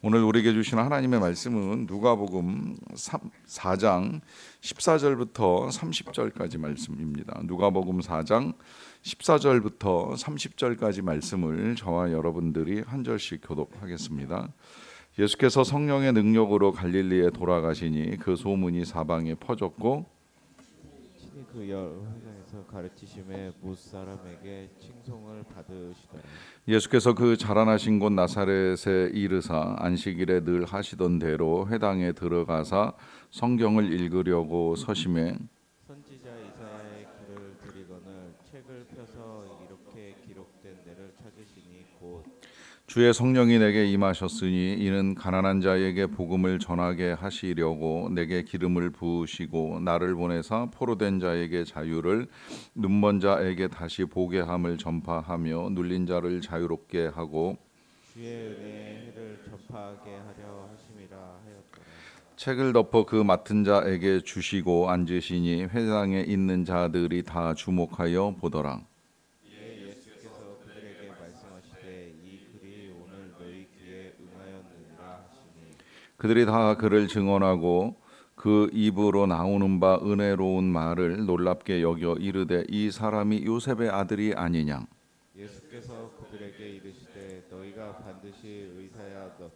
오늘 우리에게 주시는 하나님의 말씀은 누가복음 4장 14절부터 30절까지 말씀입니다. 누가복음 4장 14절부터 30절까지 말씀을 저와 여러분들이 한 절씩 교독하겠습니다. 예수께서 성령의 능력으로 갈릴리에 돌아가시니 그 소문이 사방에 퍼졌고 친히 그 회당에서 가르치심에 못 사람에게 칭송을 받으시더라. 예수께서 그 자라나신 곳 나사렛에 이르사 안식일에 늘 하시던 대로 회당에 들어가사 성경을 읽으려고 서심해 선지자 이사야의 글을 들이거늘 책을 펴서 이렇게 기록된 데를 찾으시니 곧 주의 성령이 내게 임하셨으니 이는 가난한 자에게 복음을 전하게 하시려고 내게 기름을 부으시고 나를 보내사 포로된 자에게 자유를 눈먼 자에게 다시 보게 함을 전파하며 눌린 자를 자유롭게 하고 주의 은혜의 해를 전파하게 하려 하심이라 하였더라. 책을 덮어 그 맡은 자에게 주시고 앉으시니 회당에 있는 자들이 다 주목하여 보더라. 예수께서 그들에게 말씀하시되 이 글이 오늘 너희 귀에 응하였느니라 하시니 그들이 다 그를 증언하고 그 입으로 나오는 바 은혜로운 말을 놀랍게 여겨 이르되 이 사람이 요셉의 아들이 아니냐. 예수께서 그들에게 이르시되 너희가 반드시 의사야 너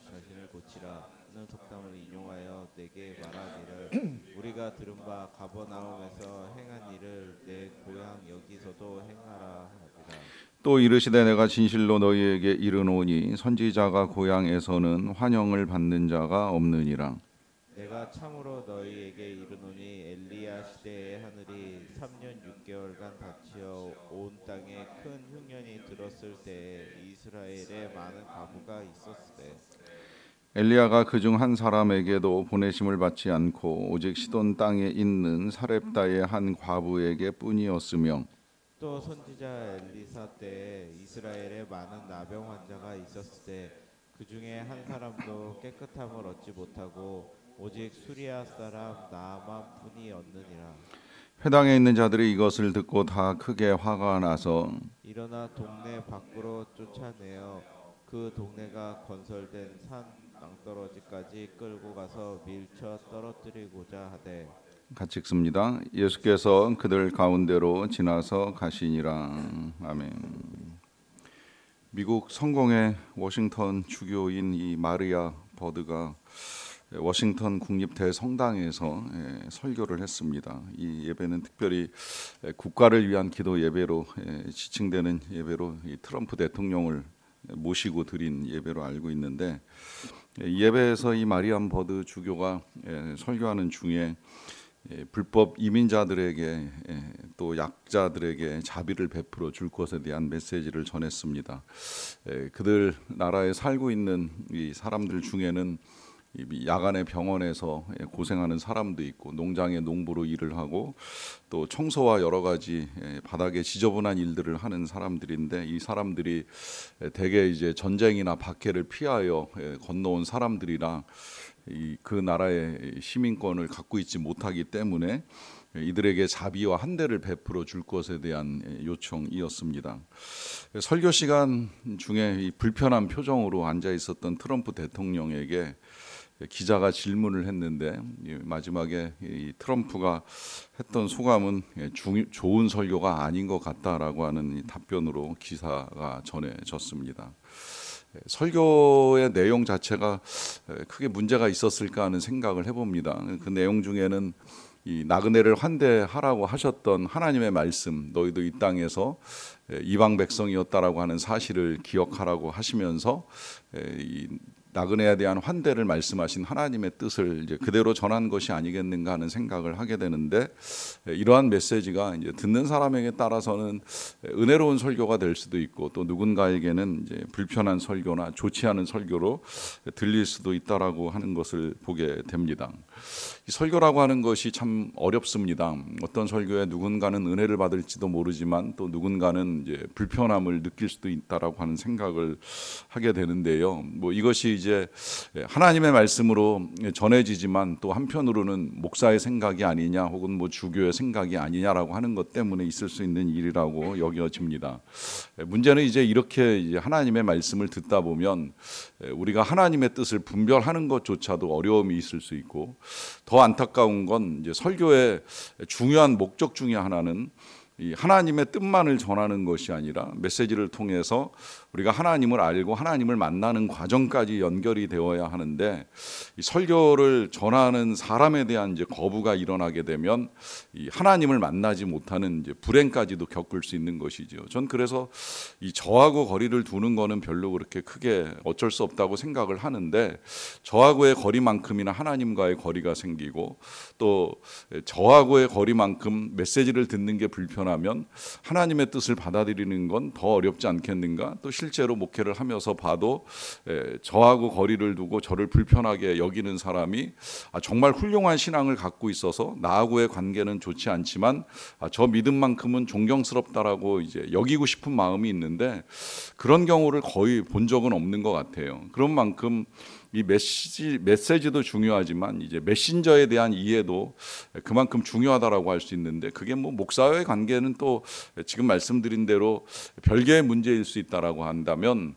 자신을 고치라는 속담을 인용하여 내게 말하기를 우리가 들은 바 가버나움에서 행한 일을 내 고향 여기서도 행하라 하리라. 또 이르시되 내가 진실로 너희에게 이르노니 선지자가 고향에서는 환영을 받는 자가 없느니라. 내가 참으로 너희에게 이르노니 엘리야 시대에 하늘이 3년 6개월간 닫히어 온 땅에 큰 흉년이 들었을 때에 이스라엘에 많은 가무가 있었으되 엘리야가 그중 한 사람에게도 보내심을 받지 않고 오직 시돈 땅에 있는 사렙다의 한 과부에게 뿐이었으며 또 선지자 엘리사 때에 이스라엘에 많은 나병 환자가 있었을 때 그 중에 한 사람도 깨끗함을 얻지 못하고 오직 수리아 사람 나아만 뿐이었느니라. 회당에 있는 자들이 이것을 듣고 다 크게 화가 나서 일어나 동네 밖으로 쫓아내어 그 동네가 건설된 산 낭떠러지까지 끌고 가서 밀쳐 떨어뜨리고자 하되 같이 읽습니다. 예수께서 그들 가운데로 지나서 가시니라. 아멘. 미국 성공의 워싱턴 주교인 이 마리아 버드가 워싱턴 국립대성당에서 설교를 했습니다. 이 예배는 특별히 국가를 위한 기도 예배로 지칭되는 예배로 이 트럼프 대통령을 모시고 드린 예배로 알고 있는데 이 예배에서 이 마리안 버드 주교가 설교하는 중에 불법 이민자들에게 또 약자들에게 자비를 베풀어 줄 것에 대한 메시지를 전했습니다. 그들 나라에 살고 있는 이 사람들 중에는 야간에 병원에서 고생하는 사람도 있고 농장에 농부로 일을 하고 또 청소와 여러 가지 바닥에 지저분한 일들을 하는 사람들인데 이 사람들이 대개 이제 전쟁이나 박해를 피하여 건너온 사람들이라 그 나라의 시민권을 갖고 있지 못하기 때문에 이들에게 자비와 한대를 베풀어 줄 것에 대한 요청이었습니다. 설교 시간 중에 이 불편한 표정으로 앉아 있었던 트럼프 대통령에게 기자가 질문을 했는데 마지막에 이 트럼프가 했던 소감은 좋은 설교가 아닌 것 같다라고 하는 답변으로 기사가 전해졌습니다. 설교의 내용 자체가 크게 문제가 있었을까 하는 생각을 해봅니다. 그 내용 중에는 이 나그네를 환대하라고 하셨던 하나님의 말씀, 너희도 이 땅에서 이방 백성이었다라고 하는 사실을 기억하라고 하시면서 이 나그네에 대한 환대를 말씀하신 하나님의 뜻을 이제 그대로 전한 것이 아니겠는가 하는 생각을 하게 되는데 이러한 메시지가 이제 듣는 사람에게 따라서는 은혜로운 설교가 될 수도 있고 또 누군가에게는 이제 불편한 설교나 좋지 않은 설교로 들릴 수도 있다라고 하는 것을 보게 됩니다. 이 설교라고 하는 것이 참 어렵습니다. 어떤 설교에 누군가는 은혜를 받을지도 모르지만 또 누군가는 이제 불편함을 느낄 수도 있다라고 하는 생각을 하게 되는데요. 뭐 이것이 이제 하나님의 말씀으로 전해지지만 또 한편으로는 목사의 생각이 아니냐 혹은 뭐 주교의 생각이 아니냐라고 하는 것 때문에 있을 수 있는 일이라고 여겨집니다. 문제는 이제 이렇게 이제 하나님의 말씀을 듣다 보면 우리가 하나님의 뜻을 분별하는 것조차도 어려움이 있을 수 있고, 더 안타까운 건 이제 설교의 중요한 목적 중에 하나는 이 하나님의 뜻만을 전하는 것이 아니라 메시지를 통해서 우리가 하나님을 알고 하나님을 만나는 과정까지 연결이 되어야 하는데, 이 설교를 전하는 사람에 대한 이제 거부가 일어나게 되면 이 하나님을 만나지 못하는 이제 불행까지도 겪을 수 있는 것이죠. 전 그래서 이 저하고 거리를 두는 거는 별로 그렇게 크게 어쩔 수 없다고 생각을 하는데, 저하고의 거리만큼이나 하나님과의 거리가 생기고 또 저하고의 거리만큼 메시지를 듣는 게 불편하면 하나님의 뜻을 받아들이는 건 더 어렵지 않겠는가? 또 실제로 목회를 하면서 봐도 저하고 거리를 두고 저를 불편하게 여기는 사람이 정말 훌륭한 신앙을 갖고 있어서 나하고의 관계는 좋지 않지만 저 믿음만큼은 존경스럽다라고 이제 여기고 싶은 마음이 있는데, 그런 경우를 거의 본 적은 없는 것 같아요. 그런 만큼 이 메시지도 중요하지만 이제 메신저에 대한 이해도 그만큼 중요하다라고 할 수 있는데, 그게 뭐 목사와의 관계는 또 지금 말씀드린 대로 별개의 문제일 수 있다라고 한다면,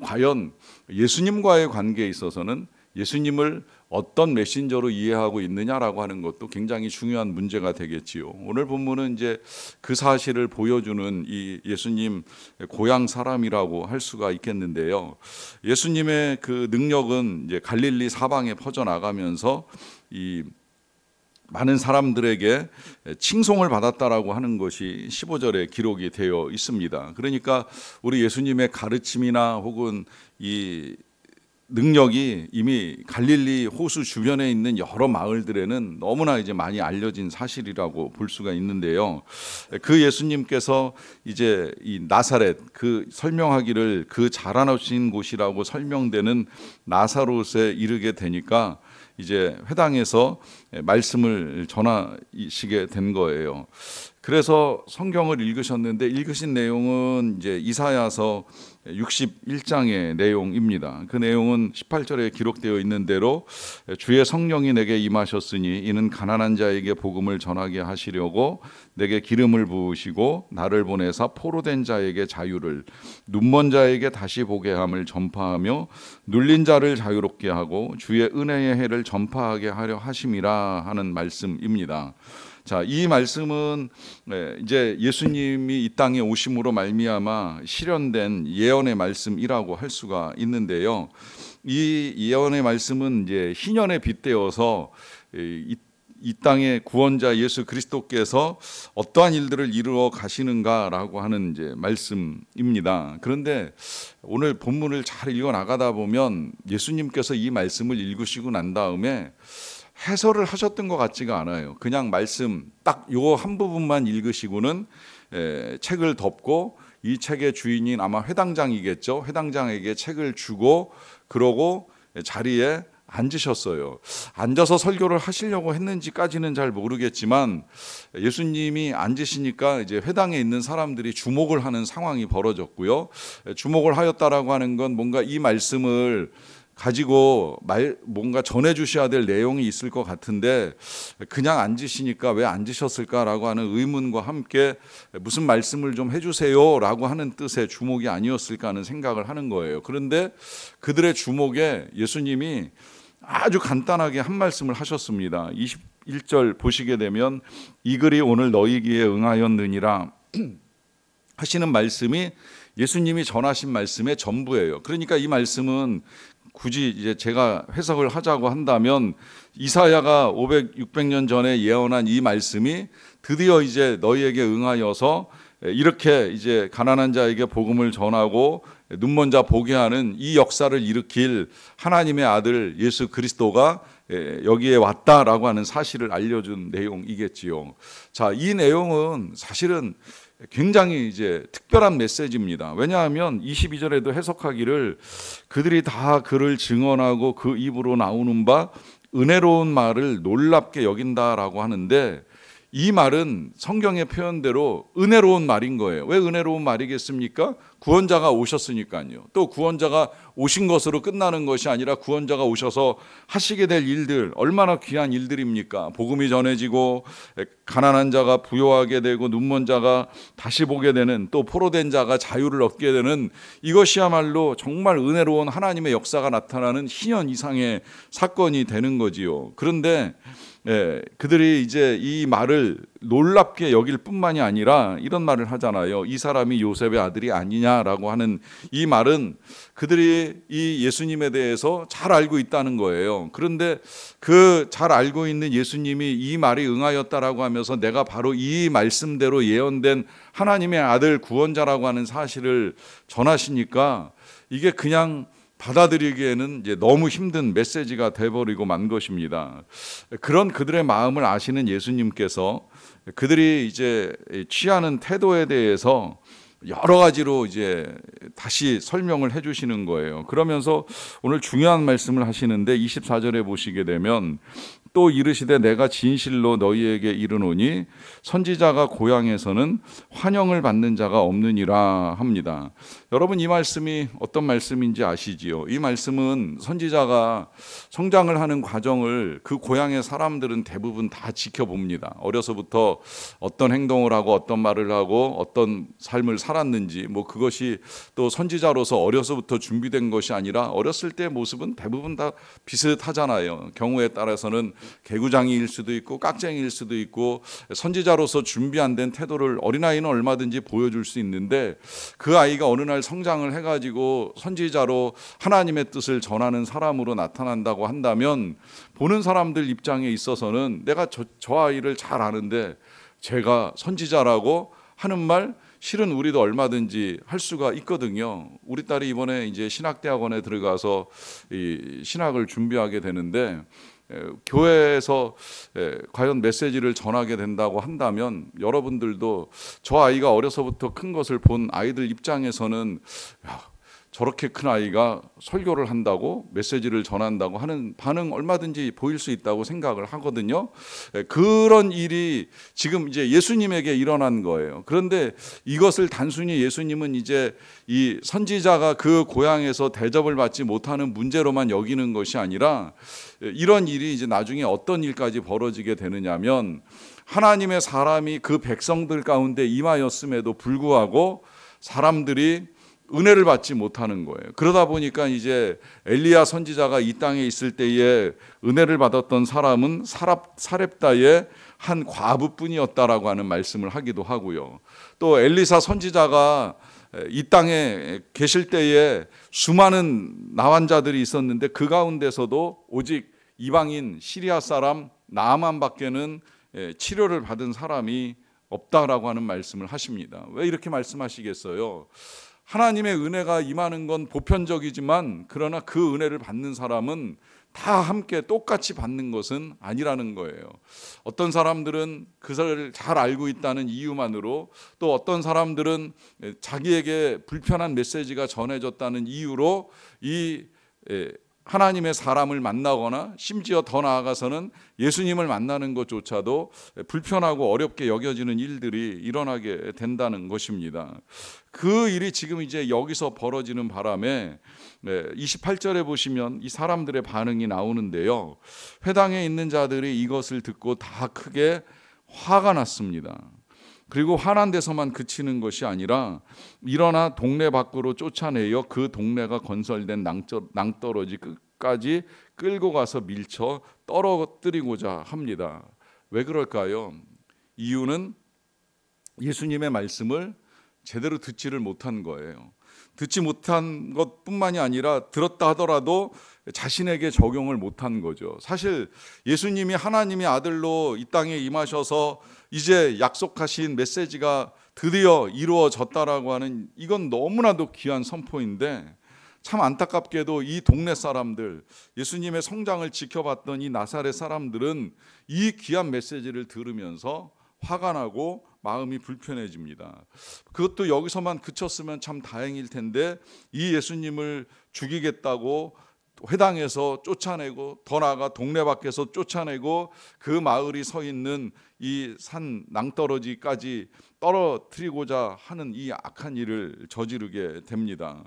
과연 예수님과의 관계에 있어서는 예수님을 어떤 메신저로 이해하고 있느냐라고 하는 것도 굉장히 중요한 문제가 되겠지요. 오늘 본문은 이제 그 사실을 보여주는 이 예수님 고향 사람이라고 할 수가 있겠는데요. 예수님의 그 능력은 이제 갈릴리 사방에 퍼져나가면서 이 많은 사람들에게 칭송을 받았다라고 하는 것이 15절에 기록이 되어 있습니다. 그러니까 우리 예수님의 가르침이나 혹은 이 능력이 이미 갈릴리 호수 주변에 있는 여러 마을들에는 너무나 이제 많이 알려진 사실이라고 볼 수가 있는데요. 그 예수님께서 이제 이 나사렛, 그 설명하기를 그 자라나신 곳이라고 설명되는 나사롯에 이르게 되니까 이제 회당에서 말씀을 전하시게 된 거예요. 그래서 성경을 읽으셨는데, 읽으신 내용은 이제 이사야서 61장의 내용입니다. 그 내용은 18절에 기록되어 있는 대로 주의 성령이 내게 임하셨으니 이는 가난한 자에게 복음을 전하게 하시려고 내게 기름을 부으시고 나를 보내사 포로된 자에게 자유를, 눈먼 자에게 다시 보게 함을 전파하며 눌린 자를 자유롭게 하고 주의 은혜의 해를 전파하게 하려 하심이라 하는 말씀입니다. 자, 이 말씀은 이제 예수님이 이 땅에 오심으로 말미암아 실현된 예언의 말씀이라고 할 수가 있는데요. 이 예언의 말씀은 이제 희년에 빗대어서 이 땅의 구원자 예수 그리스도께서 어떠한 일들을 이루어 가시는가라고 하는 이제 말씀입니다. 그런데 오늘 본문을 잘 읽어 나가다 보면 예수님께서 이 말씀을 읽으시고 난 다음에 해설을 하셨던 것 같지가 않아요. 그냥 말씀 딱 요 한 부분만 읽으시고는 책을 덮고 이 책의 주인인 아마 회당장이겠죠. 회당장에게 책을 주고 그러고 자리에 앉으셨어요. 앉아서 설교를 하시려고 했는지까지는 잘 모르겠지만 예수님이 앉으시니까 이제 회당에 있는 사람들이 주목을 하는 상황이 벌어졌고요. 주목을 하였다라고 하는 건 뭔가 이 말씀을 가지고 뭔가 전해 주셔야 될 내용이 있을 것 같은데 그냥 앉으시니까 왜 앉으셨을까라고 하는 의문과 함께 무슨 말씀을 좀 해주세요라고 하는 뜻의 주목이 아니었을까 하는 생각을 하는 거예요. 그런데 그들의 주목에 예수님이 아주 간단하게 한 말씀을 하셨습니다. 21절 보시게 되면 이 글이 오늘 너희에게 응하였느니라 하시는 말씀이 예수님이 전하신 말씀의 전부예요. 그러니까 이 말씀은 굳이 이제 제가 해석을 하자고 한다면 이사야가 500, 600년 전에 예언한 이 말씀이 드디어 이제 너희에게 응하여서 이렇게 이제 가난한 자에게 복음을 전하고 눈먼 자 보게 하는 이 역사를 일으킬 하나님의 아들 예수 그리스도가 여기에 왔다라고 하는 사실을 알려준 내용이겠지요. 자, 이 내용은 사실은 굉장히 이제 특별한 메시지입니다. 왜냐하면 22절에도 해석하기를 그들이 다 그를 증언하고 그 입으로 나오는 바 은혜로운 말을 놀랍게 여긴다라고 하는데 이 말은 성경의 표현대로 은혜로운 말인 거예요. 왜 은혜로운 말이겠습니까? 구원자가 오셨으니까요. 또 구원자가 오신 것으로 끝나는 것이 아니라 구원자가 오셔서 하시게 될 일들, 얼마나 귀한 일들입니까? 복음이 전해지고 가난한 자가 부요하게 되고 눈먼 자가 다시 보게 되는, 또 포로된 자가 자유를 얻게 되는, 이것이야말로 정말 은혜로운 하나님의 역사가 나타나는 희연 이상의 사건이 되는 거지요. 그런데 그들이 이제 이 말을 놀랍게 여길 뿐만이 아니라 이런 말을 하잖아요. 이 사람이 요셉의 아들이 아니냐라고 하는 이 말은 그들이 이 예수님에 대해서 잘 알고 있다는 거예요. 그런데 그 잘 알고 있는 예수님이 이 말이 응하였다라고 하면서 내가 바로 이 말씀대로 예언된 하나님의 아들 구원자라고 하는 사실을 전하시니까 이게 그냥 받아들이기에는 이제 너무 힘든 메시지가 돼버리고 만 것입니다. 그런 그들의 마음을 아시는 예수님께서 그들이 이제 취하는 태도에 대해서 여러 가지로 이제 다시 설명을 해주시는 거예요. 그러면서 오늘 중요한 말씀을 하시는데 24절에 보시게 되면 또 이르시되 내가 진실로 너희에게 이르노니 선지자가 고향에서는 환영을 받는 자가 없느니라 합니다. 여러분, 이 말씀이 어떤 말씀인지 아시지요? 이 말씀은 선지자가 성장을 하는 과정을 그 고향의 사람들은 대부분 다 지켜봅니다. 어려서부터 어떤 행동을 하고 어떤 말을 하고 어떤 삶을 살았는지, 그것이 또 선지자로서 어려서부터 준비된 것이 아니라 어렸을 때의 모습은 대부분 다 비슷하잖아요. 경우에 따라서는 개구장이일 수도 있고 깍쟁이일 수도 있고 선지자로서 준비 안 된 태도를 어린아이는 얼마든지 보여줄 수 있는데, 그 아이가 어느 날 성장을 해가지고 선지자로 하나님의 뜻을 전하는 사람으로 나타난다고 한다면 보는 사람들 입장에 있어서는 내가 저 아이를 잘 아는데 제가 선지자라고 하는 말 실은 우리도 얼마든지 할 수가 있거든요. 우리 딸이 이번에 이제 신학대학원에 들어가서 이 신학을 준비하게 되는데 교회에서 과연 메시지를 전하게 된다고 한다면 여러분들도 저 아이가 어려서부터 큰 것을 본 아이들 입장에서는 저렇게 큰 아이가 설교를 한다고 메시지를 전한다고 하는 반응 얼마든지 보일 수 있다고 생각을 하거든요. 그런 일이 지금 이제 예수님에게 일어난 거예요. 그런데 이것을 단순히 예수님은 이제 이 선지자가 그 고향에서 대접을 받지 못하는 문제로만 여기는 것이 아니라 이런 일이 이제 나중에 어떤 일까지 벌어지게 되느냐면 하나님의 사람이 그 백성들 가운데 임하였음에도 불구하고 사람들이 은혜를 받지 못하는 거예요. 그러다 보니까 이제 엘리야 선지자가 이 땅에 있을 때에 은혜를 받았던 사람은 사렙다의 한 과부뿐이었다라고 하는 말씀을 하기도 하고요. 또 엘리사 선지자가 이 땅에 계실 때에 수많은 나환자들이 있었는데 그 가운데서도 오직 이방인 시리아 사람 나아만밖에는 치료를 받은 사람이 없다라고 하는 말씀을 하십니다. 왜 이렇게 말씀하시겠어요? 하나님의 은혜가 임하는 건 보편적이지만 그러나 그 은혜를 받는 사람은 다 함께 똑같이 받는 것은 아니라는 거예요. 어떤 사람들은 그것을 잘 알고 있다는 이유만으로, 또 어떤 사람들은 자기에게 불편한 메시지가 전해졌다는 이유로 이 하나님의 사람을 만나거나 심지어 더 나아가서는 예수님을 만나는 것조차도 불편하고 어렵게 여겨지는 일들이 일어나게 된다는 것입니다. 그 일이 지금 이제 여기서 벌어지는 바람에 28절에 보시면 이 사람들의 반응이 나오는데요. 회당에 있는 자들이 이것을 듣고 다 크게 화가 났습니다. 그리고 화난 데서만 그치는 것이 아니라 일어나 동네 밖으로 쫓아내어 그 동네가 건설된 낭떠러지 끝까지 끌고 가서 밀쳐 떨어뜨리고자 합니다. 왜 그럴까요? 이유는 예수님의 말씀을 제대로 듣지를 못한 거예요. 듣지 못한 것뿐만이 아니라 들었다 하더라도 자신에게 적용을 못한 거죠. 사실 예수님이 하나님의 아들로 이 땅에 임하셔서 이제 약속하신 메시지가 드디어 이루어졌다라고 하는, 이건 너무나도 귀한 선포인데 참 안타깝게도 이 동네 사람들, 예수님의 성장을 지켜봤던 이 나사렛 사람들은 이 귀한 메시지를 들으면서 화가 나고 마음이 불편해집니다. 그것도 여기서만 그쳤으면 참 다행일 텐데 이 예수님을 죽이겠다고 회당에서 쫓아내고 더 나아가 동네 밖에서 쫓아내고 그 마을이 서 있는 이 산 낭떠러지까지 떨어뜨리고자 하는 이 악한 일을 저지르게 됩니다.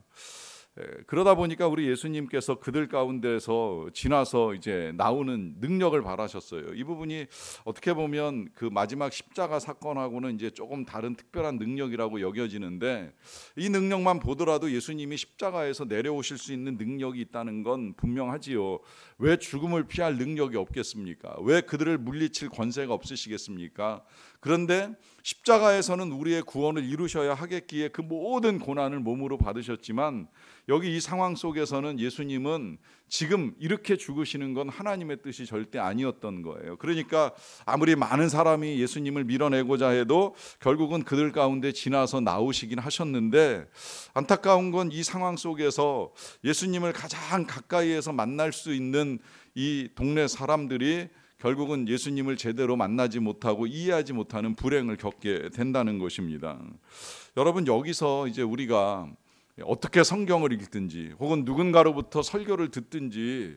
그러다 보니까 우리 예수님께서 그들 가운데서 지나서 이제 나오는 능력을 바라셨어요. 이 부분이 어떻게 보면 그 마지막 십자가 사건하고는 이제 조금 다른 특별한 능력이라고 여겨지는데, 이 능력만 보더라도 예수님이 십자가에서 내려오실 수 있는 능력이 있다는 건 분명하지요. 왜 죽음을 피할 능력이 없겠습니까? 왜 그들을 물리칠 권세가 없으시겠습니까? 그런데 십자가에서는 우리의 구원을 이루셔야 하겠기에 그 모든 고난을 몸으로 받으셨지만, 여기 이 상황 속에서는 예수님은 지금 이렇게 죽으시는 건 하나님의 뜻이 절대 아니었던 거예요. 그러니까 아무리 많은 사람이 예수님을 밀어내고자 해도 결국은 그들 가운데 지나서 나오시긴 하셨는데, 안타까운 건 이 상황 속에서 예수님을 가장 가까이에서 만날 수 있는 이 동네 사람들이 결국은 예수님을 제대로 만나지 못하고 이해하지 못하는 불행을 겪게 된다는 것입니다. 여러분, 여기서 이제 우리가 어떻게 성경을 읽든지 혹은 누군가로부터 설교를 듣든지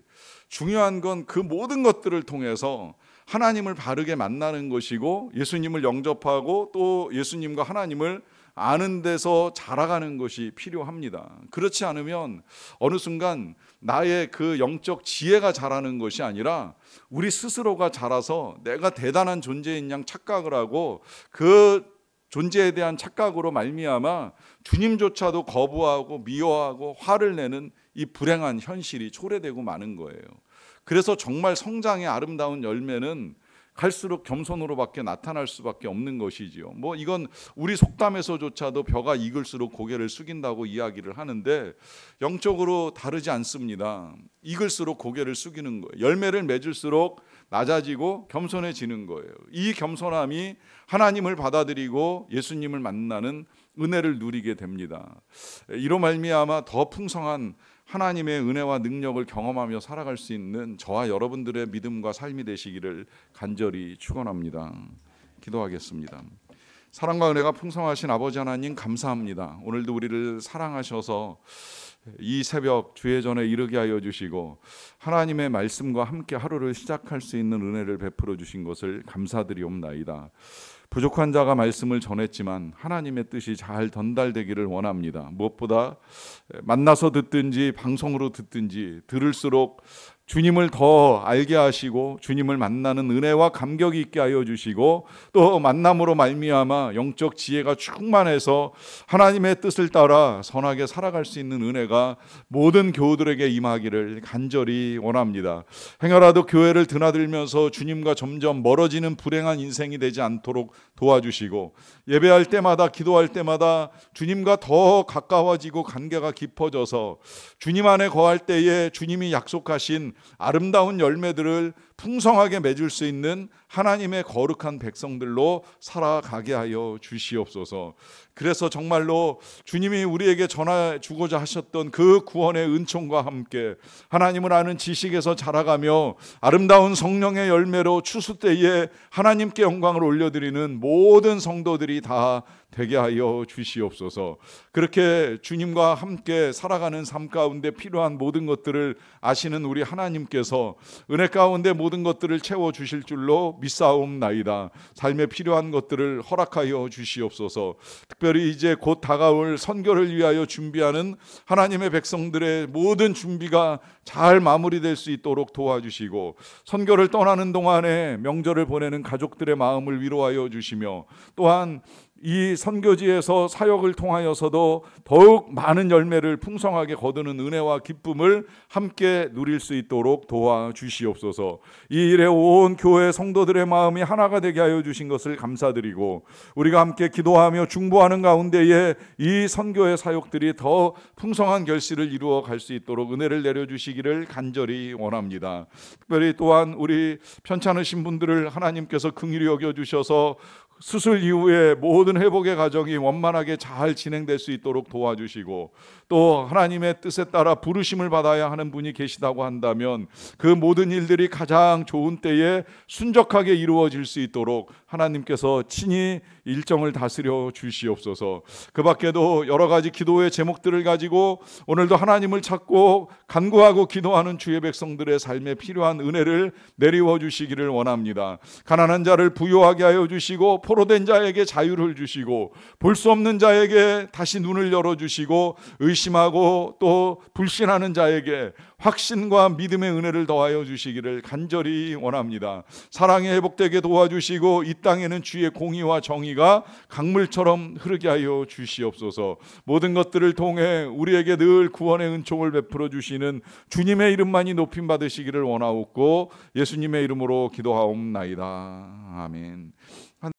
중요한 건 그 모든 것들을 통해서 하나님을 바르게 만나는 것이고, 예수님을 영접하고 또 예수님과 하나님을 아는 데서 자라가는 것이 필요합니다. 그렇지 않으면 어느 순간 나의 그 영적 지혜가 자라는 것이 아니라 우리 스스로가 자라서 내가 대단한 존재인 양 착각을 하고, 그 존재에 대한 착각으로 말미암아 주님조차도 거부하고 미워하고 화를 내는 이 불행한 현실이 초래되고 마는 거예요. 그래서 정말 성장의 아름다운 열매는 갈수록 겸손으로밖에 나타날 수밖에 없는 것이지요. 뭐 이건 우리 속담에서조차도 벼가 익을수록 고개를 숙인다고 이야기를 하는데, 영적으로 다르지 않습니다. 익을수록 고개를 숙이는 거예요. 열매를 맺을수록 낮아지고 겸손해지는 거예요. 이 겸손함이 하나님을 받아들이고 예수님을 만나는 은혜를 누리게 됩니다. 이로 말미암아 더 풍성한 하나님의 은혜와 능력을 경험하며 살아갈 수 있는 저와 여러분들의 믿음과 삶이 되시기를 간절히 축원합니다. 기도하겠습니다. 사랑과 은혜가 풍성하신 아버지 하나님, 감사합니다. 오늘도 우리를 사랑하셔서 이 새벽 주의 전에 이르게 하여 주시고 하나님의 말씀과 함께 하루를 시작할 수 있는 은혜를 베풀어 주신 것을 감사드리옵나이다. 부족한 자가 말씀을 전했지만 하나님의 뜻이 잘 전달되기를 원합니다. 무엇보다 만나서 듣든지 방송으로 듣든지 들을수록 주님을 더 알게 하시고 주님을 만나는 은혜와 감격이 있게 하여 주시고, 또 만남으로 말미암아 영적 지혜가 충만해서 하나님의 뜻을 따라 선하게 살아갈 수 있는 은혜가 모든 교우들에게 임하기를 간절히 원합니다. 행여라도 교회를 드나들면서 주님과 점점 멀어지는 불행한 인생이 되지 않도록 도와주시고, 예배할 때마다 기도할 때마다 주님과 더 가까워지고 관계가 깊어져서 주님 안에 거할 때에 주님이 약속하신 아름다운 열매들을 풍성하게 맺을 수 있는 하나님의 거룩한 백성들로 살아가게 하여 주시옵소서. 그래서 정말로 주님이 우리에게 전해주고자 하셨던 그 구원의 은총과 함께 하나님을 아는 지식에서 자라가며 아름다운 성령의 열매로 추수 때에 하나님께 영광을 올려드리는 모든 성도들이 다 되게 하여 주시옵소서. 그렇게 주님과 함께 살아가는 삶 가운데 필요한 모든 것들을 아시는 우리 하나님께서 은혜 가운데 모든 것들을 채워주실 줄로 믿사옵나이다. 삶에 필요한 것들을 허락하여 주시옵소서. 특별히 이제 곧 다가올 선교를 위하여 준비하는 하나님의 백성들의 모든 준비가 잘 마무리될 수 있도록 도와주시고, 선교를 떠나는 동안에 명절을 보내는 가족들의 마음을 위로하여 주시며, 또한 이 선교지에서 사역을 통하여서도 더욱 많은 열매를 풍성하게 거두는 은혜와 기쁨을 함께 누릴 수 있도록 도와주시옵소서. 이 일에 온 교회 성도들의 마음이 하나가 되게 하여 주신 것을 감사드리고, 우리가 함께 기도하며 중보하는 가운데에 이 선교의 사역들이 더 풍성한 결실을 이루어 갈 수 있도록 은혜를 내려주시기를 간절히 원합니다. 특별히 또한 우리 편찮으신 분들을 하나님께서 긍휼히 여겨주셔서 수술 이후에 모든 회복의 과정이 원만하게 잘 진행될 수 있도록 도와주시고, 또 하나님의 뜻에 따라 부르심을 받아야 하는 분이 계시다고 한다면 그 모든 일들이 가장 좋은 때에 순적하게 이루어질 수 있도록 하나님께서 친히 일정을 다스려 주시옵소서. 그 밖에도 여러 가지 기도의 제목들을 가지고 오늘도 하나님을 찾고 간구하고 기도하는 주의 백성들의 삶에 필요한 은혜를 내리워 주시기를 원합니다. 가난한 자를 부유하게 하여 주시고 포로된 자에게 자유를 주시고 볼 수 없는 자에게 다시 눈을 열어주시고 의심하고 또 불신하는 자에게 확신과 믿음의 은혜를 더하여 주시기를 간절히 원합니다. 사랑이 회복되게 도와주시고 이 땅에는 주의 공의와 정의가 강물처럼 흐르게 하여 주시옵소서. 모든 것들을 통해 우리에게 늘 구원의 은총을 베풀어 주시는 주님의 이름만이 높임 받으시기를 원하옵고 예수님의 이름으로 기도하옵나이다. 아멘.